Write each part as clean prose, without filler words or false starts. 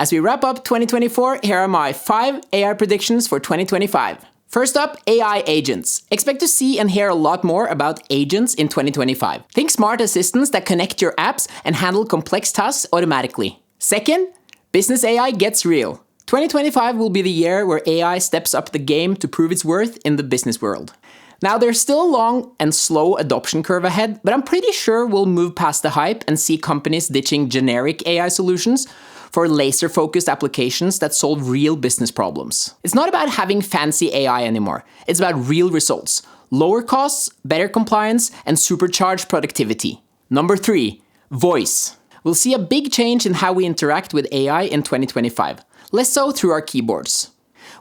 As we wrap up 2024, here are my 5 AI predictions for 2025. First up, AI agents. Expect to see and hear a lot more about agents in 2025. Think smart assistants that connect your apps and handle complex tasks automatically. Second, business AI gets real. 2025 will be the year where AI steps up the game to prove its worth in the business world. Now, there's still a long and slow adoption curve ahead, but I'm pretty sure we'll move past the hype and see companies ditching generic AI solutions for laser-focused applications that solve real business problems. It's not about having fancy AI anymore. It's about real results, lower costs, better compliance, and supercharged productivity. Number 3, voice. We'll see a big change in how we interact with AI in 2025, less so through our keyboards.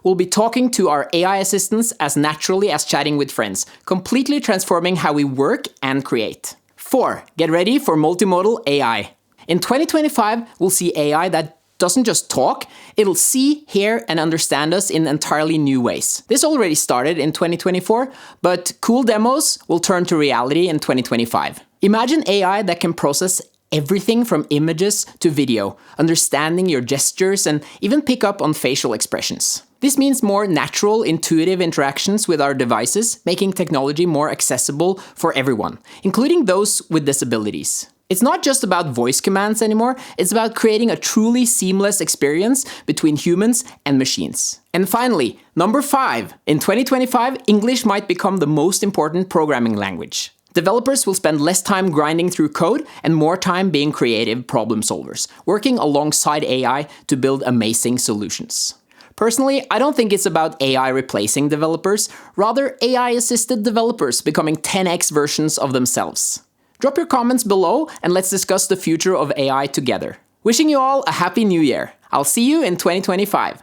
We'll be talking to our AI assistants as naturally as chatting with friends, completely transforming how we work and create. 4, get ready for multimodal AI. In 2025, we'll see AI that doesn't just talk, it'll see, hear, and understand us in entirely new ways. This already started in 2024, but cool demos will turn to reality in 2025. Imagine AI that can process everything from images to video, understanding your gestures and even pick up on facial expressions. This means more natural, intuitive interactions with our devices, making technology more accessible for everyone, including those with disabilities. It's not just about voice commands anymore, it's about creating a truly seamless experience between humans and machines. And finally, number 5. In 2025, English might become the most important programming language. Developers will spend less time grinding through code and more time being creative problem solvers, working alongside AI to build amazing solutions. Personally, I don't think it's about AI replacing developers, rather AI-assisted developers becoming 10x versions of themselves. Drop your comments below and let's discuss the future of AI together. Wishing you all a happy new year. I'll see you in 2025.